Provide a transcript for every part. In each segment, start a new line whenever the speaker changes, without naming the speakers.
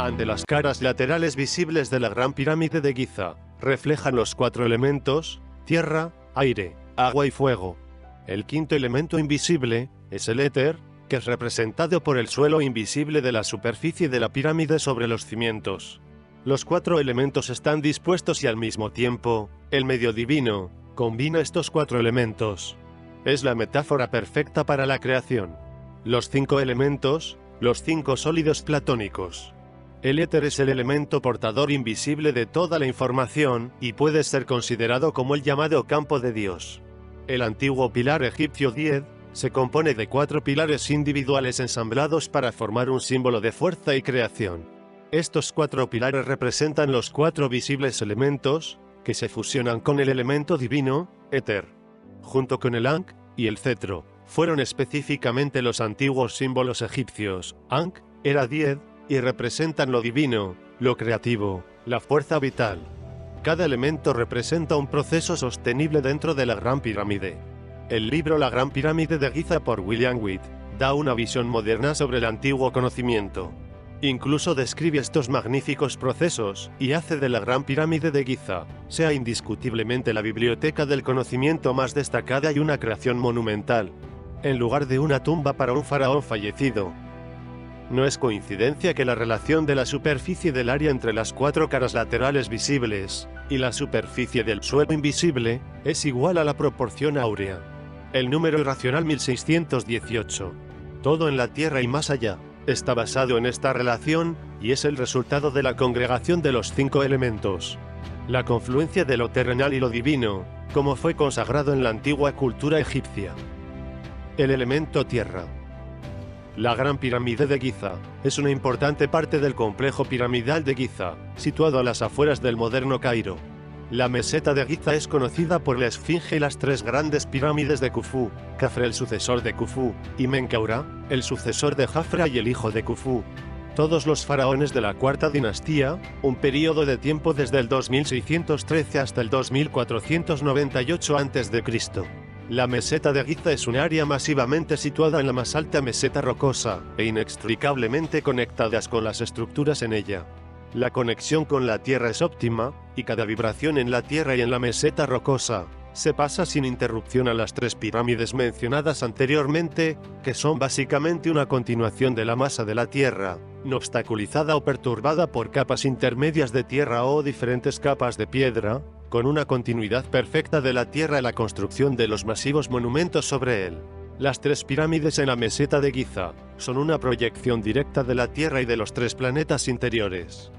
Ante las caras laterales visibles de la Gran Pirámide de Giza, reflejan los 4 elementos: tierra, aire, agua y fuego. El quinto elemento invisible es el éter, que es representado por el suelo invisible de la superficie de la pirámide sobre los cimientos. Los 4 elementos están dispuestos y al mismo tiempo, el medio divino combina estos 4 elementos. Es la metáfora perfecta para la creación. Los 5 elementos, los 5 sólidos platónicos. El éter es el elemento portador invisible de toda la información y puede ser considerado como el llamado campo de Dios. El antiguo pilar egipcio Died se compone de 4 pilares individuales ensamblados para formar un símbolo de fuerza y creación. Estos 4 pilares representan los 4 visibles elementos, que se fusionan con el elemento divino, éter. Junto con el Ankh y el cetro, fueron específicamente los antiguos símbolos egipcios. Ankh era Died, y representan lo divino, lo creativo, la fuerza vital. Cada elemento representa un proceso sostenible dentro de la Gran Pirámide. El libro La Gran Pirámide de Giza por William Witt da una visión moderna sobre el antiguo conocimiento. Incluso describe estos magníficos procesos y hace de la Gran Pirámide de Giza sea indiscutiblemente la biblioteca del conocimiento más destacada y una creación monumental, en lugar de una tumba para un faraón fallecido. No es coincidencia que la relación de la superficie del área entre las 4 caras laterales visibles y la superficie del suelo invisible es igual a la proporción áurea. El número irracional 1618. Todo en la Tierra y más allá está basado en esta relación y es el resultado de la congregación de los 5 elementos. La confluencia de lo terrenal y lo divino, como fue consagrado en la antigua cultura egipcia. El elemento tierra. La Gran Pirámide de Giza es una importante parte del complejo piramidal de Giza, situado a las afueras del moderno Cairo. La meseta de Giza es conocida por la Esfinge y las 3 grandes pirámides de Khufu, Khafre el sucesor de Khufu, y Menkaura, el sucesor de Jafra y el hijo de Khufu. Todos los faraones de la cuarta dinastía, un período de tiempo desde el 2613 hasta el 2498 a.C. La meseta de Giza es un área masivamente situada en la más alta meseta rocosa, e inextricablemente conectadas con las estructuras en ella. La conexión con la Tierra es óptima, y cada vibración en la Tierra y en la meseta rocosa se pasa sin interrupción a las 3 pirámides mencionadas anteriormente, que son básicamente una continuación de la masa de la Tierra, no obstaculizada o perturbada por capas intermedias de tierra o diferentes capas de piedra, con una continuidad perfecta de la Tierra y la construcción de los masivos monumentos sobre él. Las 3 pirámides en la meseta de Giza son una proyección directa de la Tierra y de los 3 planetas interiores.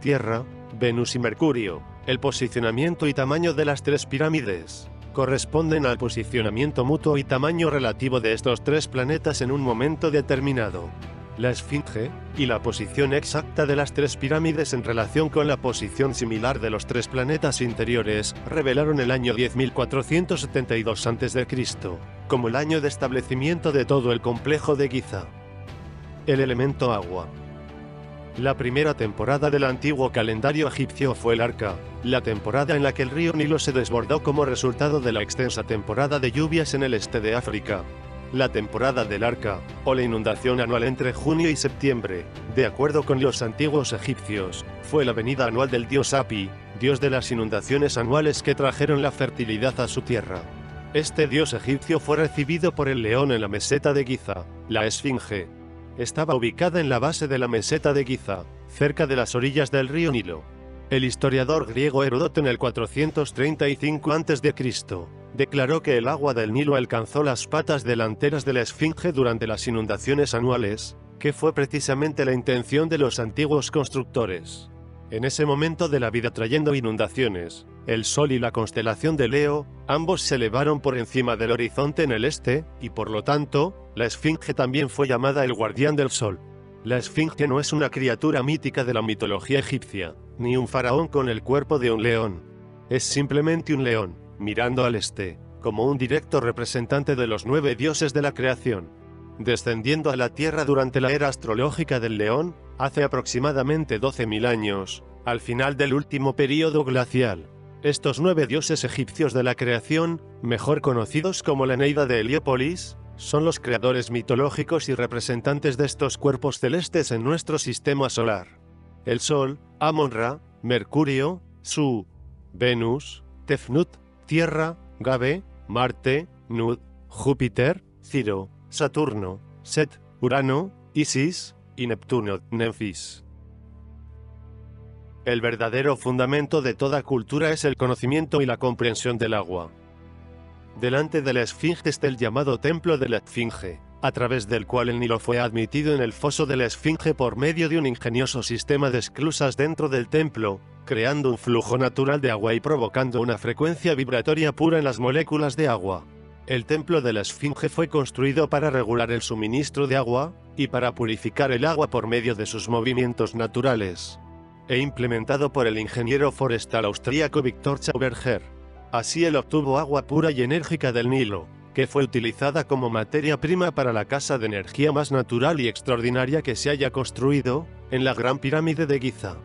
Tierra, Venus y Mercurio. El posicionamiento y tamaño de las 3 pirámides corresponden al posicionamiento mutuo y tamaño relativo de estos 3 planetas en un momento determinado. La Esfinge, y la posición exacta de las 3 pirámides en relación con la posición similar de los 3 planetas interiores, revelaron el año 10.472 a.C., como el año de establecimiento de todo el complejo de Giza. El elemento agua. La primera temporada del antiguo calendario egipcio fue el Arca, la temporada en la que el río Nilo se desbordó como resultado de la extensa temporada de lluvias en el este de África. La temporada del Arca, o la inundación anual entre junio y septiembre, de acuerdo con los antiguos egipcios, fue la venida anual del dios Api, dios de las inundaciones anuales que trajeron la fertilidad a su tierra. Este dios egipcio fue recibido por el león en la meseta de Giza, la Esfinge. Estaba ubicada en la base de la meseta de Giza, cerca de las orillas del río Nilo. El historiador griego Heródoto en el 435 a.C. declaró que el agua del Nilo alcanzó las patas delanteras de la Esfinge durante las inundaciones anuales, que fue precisamente la intención de los antiguos constructores. En ese momento de la vida trayendo inundaciones, el Sol y la constelación de Leo, ambos se elevaron por encima del horizonte en el este, y por lo tanto, la Esfinge también fue llamada el guardián del Sol. La Esfinge no es una criatura mítica de la mitología egipcia, ni un faraón con el cuerpo de un león. Es simplemente un león, mirando al este, como un directo representante de los 9 dioses de la creación. Descendiendo a la Tierra durante la era astrológica del león, hace aproximadamente 12.000 años, al final del último período glacial. Estos 9 dioses egipcios de la creación, mejor conocidos como la Eneida de Heliópolis, son los creadores mitológicos y representantes de estos cuerpos celestes en nuestro sistema solar. el Sol, Amon-Ra, Mercurio, Su, Venus, Tefnut, Tierra, Gabe, Marte, Nud, Júpiter, Ciro, Saturno, Set, Urano, Isis, y Neptuno, Nemphis. El verdadero fundamento de toda cultura es el conocimiento y la comprensión del agua. Delante de la Esfinge está el llamado Templo de la Esfinge, a través del cual el Nilo fue admitido en el foso de la Esfinge por medio de un ingenioso sistema de esclusas dentro del templo, creando un flujo natural de agua y provocando una frecuencia vibratoria pura en las moléculas de agua. El templo de la Esfinge fue construido para regular el suministro de agua, y para purificar el agua por medio de sus movimientos naturales. E implementado por el ingeniero forestal austríaco Victor Schauberger. Así él obtuvo agua pura y enérgica del Nilo, que fue utilizada como materia prima para la casa de energía más natural y extraordinaria que se haya construido, en la Gran Pirámide de Giza.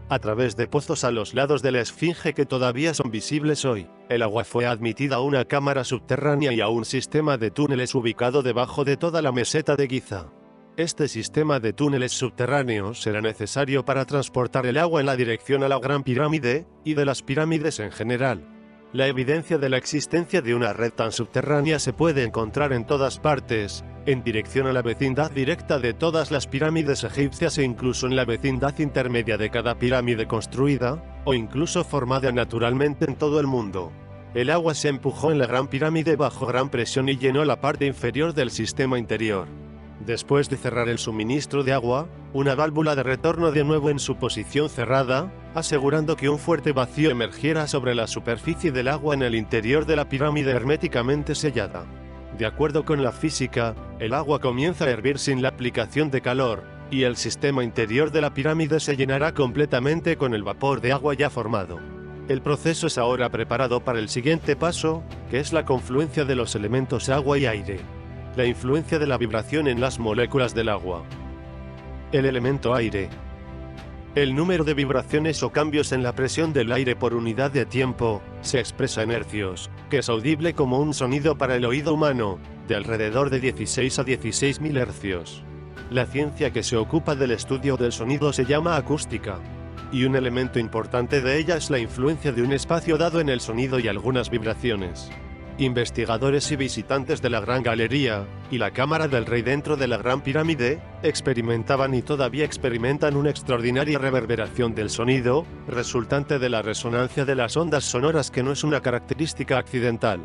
A través de pozos a los lados de la Esfinge que todavía son visibles hoy, el agua fue admitida a una cámara subterránea y a un sistema de túneles ubicado debajo de toda la meseta de Giza. Este sistema de túneles subterráneos será necesario para transportar el agua en la dirección a la Gran Pirámide, y de las pirámides en general. La evidencia de la existencia de una red tan subterránea se puede encontrar en todas partes, en dirección a la vecindad directa de todas las pirámides egipcias e incluso en la vecindad intermedia de cada pirámide construida, o incluso formada naturalmente en todo el mundo. El agua se empujó en la Gran Pirámide bajo gran presión y llenó la parte inferior del sistema interior. Después de cerrar el suministro de agua, una válvula de retorno de nuevo en su posición cerrada, asegurando que un fuerte vacío emergiera sobre la superficie del agua en el interior de la pirámide herméticamente sellada. De acuerdo con la física, el agua comienza a hervir sin la aplicación de calor, y el sistema interior de la pirámide se llenará completamente con el vapor de agua ya formado. El proceso es ahora preparado para el siguiente paso, que es la confluencia de los elementos agua y aire. La influencia de la vibración en las moléculas del agua. El elemento aire. El número de vibraciones o cambios en la presión del aire por unidad de tiempo se expresa en hercios, que es audible como un sonido para el oído humano, de alrededor de 16 a 16.000 hercios. La ciencia que se ocupa del estudio del sonido se llama acústica. Y un elemento importante de ella es la influencia de un espacio dado en el sonido y algunas vibraciones. Investigadores y visitantes de la Gran Galería, y la Cámara del Rey dentro de la Gran Pirámide, experimentaban y todavía experimentan una extraordinaria reverberación del sonido, resultante de la resonancia de las ondas sonoras que no es una característica accidental.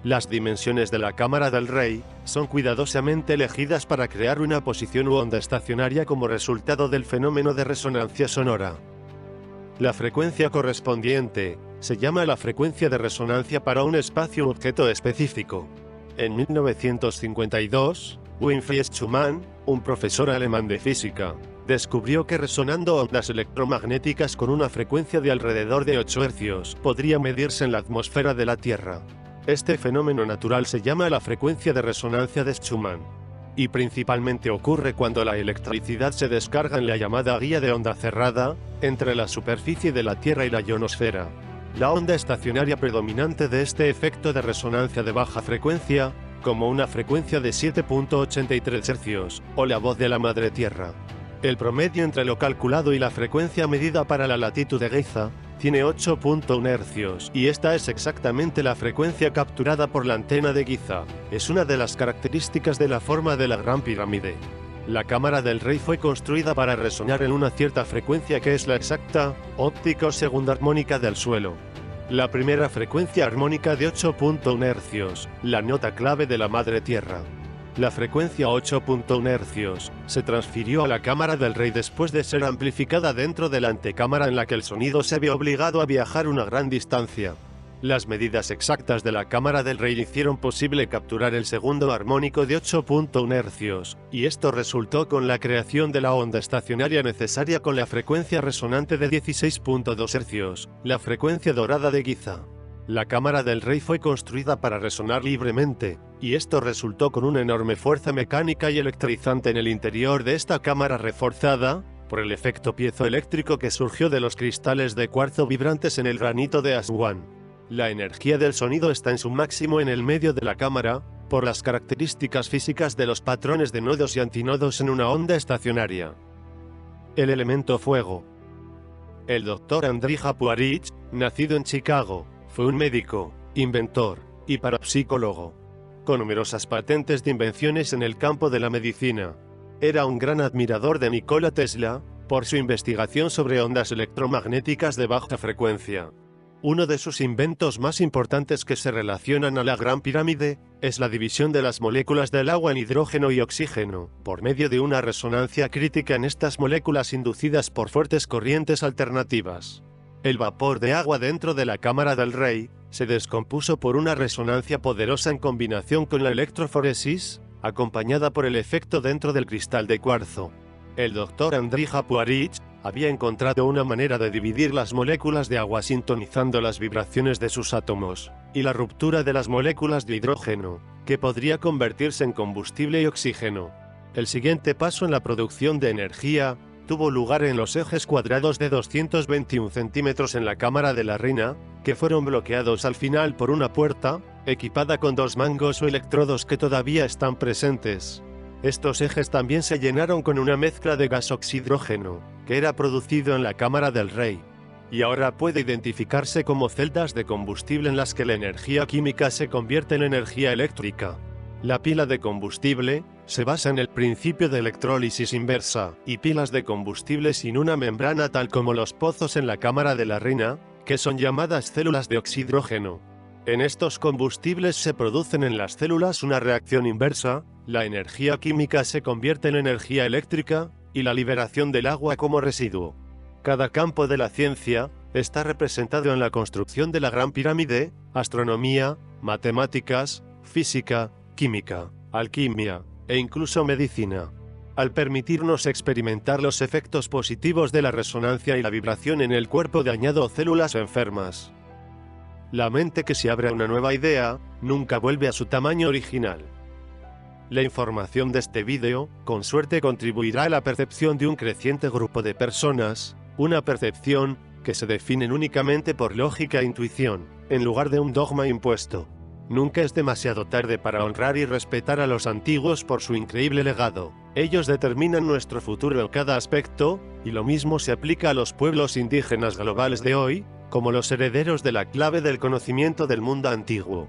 Las dimensiones de la Cámara del Rey son cuidadosamente elegidas para crear una posición u onda estacionaria como resultado del fenómeno de resonancia sonora. La frecuencia correspondiente se llama la frecuencia de resonancia para un espacio u objeto específico. En 1952, Winfried Schumann, un profesor alemán de física, descubrió que resonando ondas electromagnéticas con una frecuencia de alrededor de 8 Hz podría medirse en la atmósfera de la Tierra. Este fenómeno natural se llama la frecuencia de resonancia de Schumann. Y principalmente ocurre cuando la electricidad se descarga en la llamada guía de onda cerrada, entre la superficie de la Tierra y la ionosfera. La onda estacionaria predominante de este efecto de resonancia de baja frecuencia, como una frecuencia de 7.83 Hz, o la voz de la Madre Tierra. El promedio entre lo calculado y la frecuencia medida para la latitud de Giza, tiene 8.1 Hz, y esta es exactamente la frecuencia capturada por la antena de Giza. Es una de las características de la forma de la Gran Pirámide. La Cámara del Rey fue construida para resonar en una cierta frecuencia que es la exacta, óptica o segunda armónica del suelo. La primera frecuencia armónica de 8.1 Hz, la nota clave de la Madre Tierra. La frecuencia 8.1 Hz se transfirió a la Cámara del Rey después de ser amplificada dentro de la antecámara en la que el sonido se ve obligado a viajar una gran distancia. Las medidas exactas de la Cámara del Rey hicieron posible capturar el segundo armónico de 8.1 Hz, y esto resultó con la creación de la onda estacionaria necesaria con la frecuencia resonante de 16.2 Hz, la frecuencia dorada de Giza. La Cámara del Rey fue construida para resonar libremente, y esto resultó con una enorme fuerza mecánica y electrizante en el interior de esta cámara reforzada, por el efecto piezoeléctrico que surgió de los cristales de cuarzo vibrantes en el granito de Aswan. La energía del sonido está en su máximo en el medio de la cámara, por las características físicas de los patrones de nodos y antinodos en una onda estacionaria. El elemento fuego. El Dr. Andrija Puarich, nacido en Chicago, fue un médico, inventor y parapsicólogo, con numerosas patentes de invenciones en el campo de la medicina. Era un gran admirador de Nikola Tesla, por su investigación sobre ondas electromagnéticas de baja frecuencia. Uno de sus inventos más importantes que se relacionan a la Gran Pirámide es la división de las moléculas del agua en hidrógeno y oxígeno, por medio de una resonancia crítica en estas moléculas inducidas por fuertes corrientes alternativas. El vapor de agua dentro de la cámara del rey se descompuso por una resonancia poderosa en combinación con la electroforesis, acompañada por el efecto dentro del cristal de cuarzo. El Dr. Andrija Puarich había encontrado una manera de dividir las moléculas de agua sintonizando las vibraciones de sus átomos, y la ruptura de las moléculas de hidrógeno, que podría convertirse en combustible y oxígeno. El siguiente paso en la producción de energía tuvo lugar en los ejes cuadrados de 221 centímetros en la cámara de la reina, que fueron bloqueados al final por una puerta, equipada con 2 mangos o electrodos que todavía están presentes. Estos ejes también se llenaron con una mezcla de gas oxidrógeno, que era producido en la cámara del rey. Y ahora puede identificarse como celdas de combustible en las que la energía química se convierte en energía eléctrica. La pila de combustible se basa en el principio de electrólisis inversa, y pilas de combustible sin una membrana tal como los pozos en la cámara de la reina, que son llamadas células de oxidrógeno. En estos combustibles se producen en las células una reacción inversa, la energía química se convierte en energía eléctrica, y la liberación del agua como residuo. Cada campo de la ciencia está representado en la construcción de la Gran Pirámide: astronomía, matemáticas, física, química, alquimia, e incluso medicina. Al permitirnos experimentar los efectos positivos de la resonancia y la vibración en el cuerpo dañado o células enfermas. La mente que se abre a una nueva idea, nunca vuelve a su tamaño original. La información de este vídeo, con suerte contribuirá a la percepción de un creciente grupo de personas, una percepción que se definen únicamente por lógica e intuición, en lugar de un dogma impuesto. Nunca es demasiado tarde para honrar y respetar a los antiguos por su increíble legado. Ellos determinan nuestro futuro en cada aspecto, y lo mismo se aplica a los pueblos indígenas globales de hoy, como los herederos de la clave del conocimiento del mundo antiguo.